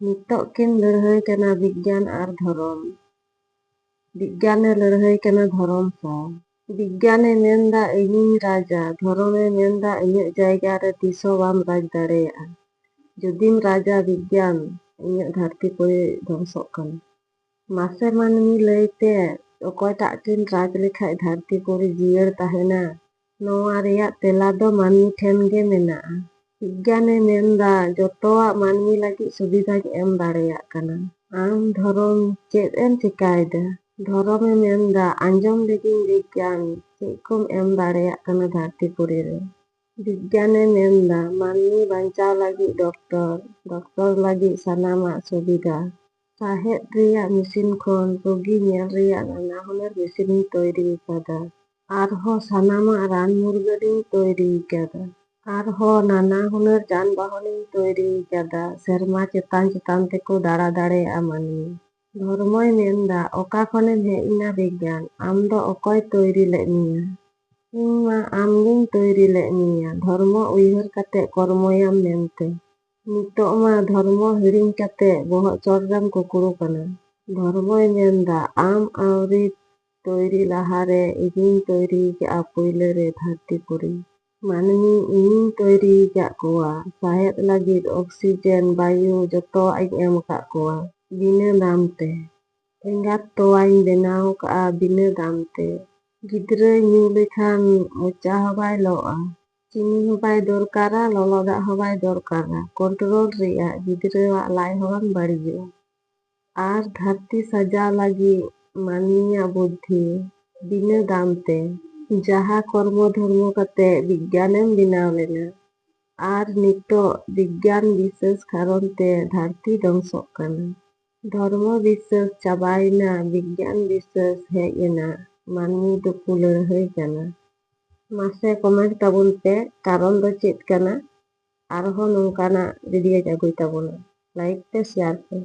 Nitok kin lërhëy kana বিজ্ঞান আর ধরম। বিজ্ঞানে লড়াই kana ধরম সাও। বিজ্ঞানে মেনদা ᱤᱧᱤᱧ ᱨᱟᱡᱟ, ধরমে মেনদা ᱤᱧᱟᱹᱜ ᱡᱟᱭᱜᱟ ᱨᱮ ᱛᱤᱥᱦᱚᱸ ᱵᱟᱢ ᱨᱟᱡᱽ ᱫᱟᱲᱮᱭᱟᱜᱼᱟ। ᱡᱩᱫᱤᱢ ᱨᱟᱡᱟ ᱵᱤজ্ঞᱟᱱ, ᱤᱧᱟᱹᱜ ᱫᱷᱟᱹᱨᱛᱤ ᱯᱩᱨᱤ ধ্বংᱥᱚᱜ ᱠᱟᱱᱟ। ᱢᱟᱥᱮ ᱢᱟᱹᱱᱢᱤ ᱞᱟᱹᱭᱛᱮ ᱚᱠᱚᱭᱴᱟᱜ ᱠᱤᱱ ᱨᱟᱡᱽ ᱞᱮᱠᱷᱟᱡ ᱫᱷᱟᱹᱨᱛᱤ ᱯᱩᱨᱤ ᱡᱤᱭᱟᱹᱲ ᱛᱟᱦᱮᱱᱟ? ᱱᱚᱣᱟ ᱨᱮᱭᱟᱜ ᱛᱮᱞᱟ ᱫᱚ ᱢᱟᱹᱱᱢᱤ ᱴᱷᱮᱱ ᱜᱮ ᱢᱮᱱᱟᱜᱼᱟ। বিজ্ঞানে মেনদা ᱡᱚᱛᱚᱣᱟᱜ ᱢᱟᱹᱱᱢᱤ ᱞᱟᱹᱜᱤᱫ ᱥᱩᱵᱤᱫᱷᱟᱧ ᱮᱢ ᱫᱟᱲᱮᱭᱟᱜ ᱠᱟᱱᱟ। ᱟᱢ ᱫᱷᱚᱨᱚᱢ ᱪᱮᱫ ᱮᱢ ᱪᱮᱠᱟᱭᱮᱫᱟ? ধরমে মেনদা আঞ্জম ᱞᱮᱜᱤᱧ বিজ্ঞান ᱪᱮᱫ ᱠᱚᱢ ᱮᱢ ᱫᱟᱲᱮᱭᱟᱜ ᱠᱟᱱᱟ ᱫᱷᱟᱹᱨᱛᱤ ᱯᱩᱨᱤ ᱨᱮ? বিজ্ঞানে মেনদা ᱢᱟᱹᱱᱢᱤ ᱵᱟᱧᱪᱟᱣ ᱞᱟᱹᱜᱤᱫ ᱰᱚᱠᱴᱚর, ᱰᱚᱠᱴᱚর ᱞᱟᱹᱜᱤᱫ ᱥᱟᱱᱟᱢᱟᱜ ᱥᱩᱵᱤᱫᱷᱟ। ᱥᱟᱦᱮᱸᱫ ᱨᱮᱭᱟᱜ ᱢᱮᱥᱤᱱ ᱠᱷᱚᱱ ᱨᱩᱜᱤ ᱧᱮᱞ ᱨᱮᱭᱟᱜ ᱱᱟᱱᱟᱦᱩᱱᱟᱹᱨ ᱢᱮᱥᱤᱱᱤᱧ ᱛᱚᱭᱨᱤ ᱟᱠᱟᱫᱟ। ᱟᱨᱦᱚᱸ ᱥᱟᱱᱟᱢᱟᱜ ᱨᱟᱱ ᱢᱩᱨᱜᱟᱹᱱᱤᱧ ᱛᱚᱭᱨᱤ ᱟᱠᱟᱫᱟ। ᱟᱨᱦᱚᱸ ᱱᱟᱱᱟᱦᱩᱱᱟᱹᱨ ᱡᱟᱱᱵᱟᱦᱚᱱᱤᱧ ᱛᱚᱭᱨᱤ ᱟᱠᱟᱫᱟ ᱥᱮᱨᱢᱟ ᱪᱮᱛᱟᱱ ᱪᱮᱛᱟᱱ ᱛᱮᱠᱚ ᱫᱟᱬᱟ ᱫᱟᱲᱮᱭᱟᱜᱼᱟ ᱢᱟᱹᱱᱢᱤ। ধর্মই মেনদা অকা ᱠᱷᱚᱱᱮᱢ ᱦᱮᱡ ᱮᱱᱟ বিজ্ঞান? ᱟᱢ ᱫᱚ ᱚᱠᱚᱭ ᱛᱚᱭᱨᱤ ᱞᱮᱫ ᱢᱮᱭᱟ? ᱤᱧ ᱢᱟ ᱟᱢᱜᱤᱧ ᱛᱚᱭᱨᱤ ᱞᱮᱫ ᱢᱮᱭᱟ ᱫᱷᱚᱨᱢᱚ ᱩᱭᱦᱟᱹᱨ ᱠᱟᱛᱮ ᱠᱚᱨᱢᱚᱭᱟᱢ ᱢᱮᱱᱛᱮ। ᱱᱤᱛᱚᱜ ᱢᱟ ᱫᱷᱚᱨᱢᱚ ᱦᱤᱲᱤᱧ ᱠᱟᱛᱮ ᱵᱚᱦᱚᱜ ᱪᱚᱴ ᱨᱮᱢ ᱠᱩᱠᱲᱩ ᱠᱟᱱᱟ। ধর্মই মেনদা ᱟᱢ ᱟᱹᱣᱨᱤ তৈরি লাহারে ᱤᱧᱤᱧ ᱛᱚᱭᱨᱤ ᱟᱠᱟᱫᱼᱟ ᱯᱳᱭᱞᱳ ᱨᱮ ᱫᱷᱟᱹᱨᱛᱤ ᱯᱩᱨᱤ। ᱢᱟᱹᱱᱢᱤ ᱤᱧᱤᱧ ᱛᱚᱭᱨᱤ ᱟᱠᱟᱫ ᱠᱚᱣᱟ। ᱥᱟᱦᱮᱸᱫ ᱞᱟᱹᱜᱤᱫ ᱚᱠᱥᱤᱡᱮᱱ, ᱵᱟᱭᱩ ᱡᱚᱛᱚᱣᱟᱜ ᱤᱧ ᱮᱢ ᱟᱠᱟᱫ ᱠᱚᱣᱟ ᱵᱤᱱᱟᱹ ᱫᱟᱢ ᱛᱮ। ᱮᱸᱜᱟᱛ ᱛᱚᱣᱟᱧ ᱵᱮᱱᱟᱣ ᱟᱠᱟᱫᱼᱟ ᱵᱤᱱᱟᱹ ᱫᱟᱢ ᱛᱮ। ᱜᱤᱫᱽᱨᱟᱹᱭ ᱧᱩ ᱞᱮᱠᱷᱟᱱ ᱢᱚᱪᱟ ᱦᱚᱸ ᱵᱟᱭ ᱞᱚᱜᱼᱟ, চিনি ᱦᱚᱸ ᱵᱟᱭ ᱫᱚᱨᱠᱟᱨᱟ, ᱞᱚᱞᱚ ᱫᱟᱜ ᱦᱚᱸ ᱵᱟᱭ ᱫᱚᱨᱠᱟᱨᱟ, ᱠᱚᱱᱴᱨᱳᱞ ᱨᱮᱭᱟᱜ ᱜᱤᱫᱽᱨᱟᱹᱣᱟᱜ ᱞᱟᱡ ᱦᱚᱸ ᱵᱟᱝ ᱵᱟᱹᱲᱤᱡᱚᱜᱼᱟ। আর ᱫᱷᱟᱹᱨᱛᱤ ᱥᱟᱡᱟᱣ ᱞᱟᱹᱜᱤᱫ ᱢᱟᱹᱱᱢᱤᱭᱟᱜ ᱵᱩᱫᱽᱫᱷᱤ বিনা দাম তে যাহা কর্ম ধর্ম কাতে বিজ্ঞানেম বেনাও লেনা। আর নিতোগ বিজ্ঞান বিশ্বাস কারণ তে ᱫᱷᱟᱹᱨᱛᱤ ধ্বংᱥᱚᱜ ᱠᱟᱱᱟ। ধর্ম বিশ্বাস চাবাᱭᱮᱱᱟ, বিজ্ঞান বিশ্বাস ᱦᱮᱡ ᱮᱱᱟ, ᱢᱟᱹᱱᱢᱤ ᱫᱚᱠᱚ ᱞᱟᱹᱲᱦᱟᱹᱭ ᱠᱟᱱᱟ। ᱢᱟᱥᱮ ᱠᱚᱢᱮᱱᱴ ᱛᱟᱵᱚᱱ ᱯᱮ ᱠᱟᱨᱚᱱ ᱫᱚ ᱪᱮᱫ ᱠᱟᱱᱟ? ᱟᱨᱦᱚᱸ ᱱᱚᱝᱠᱟᱱᱟᱜ ᱵᱷᱤᱰᱤᱭᱳ ᱟᱹᱜᱩᱭ ᱛᱟᱵᱚᱱᱟ। ᱞᱟᱭᱤᱠ ᱯᱮ, শেয়ার ᱯᱮ।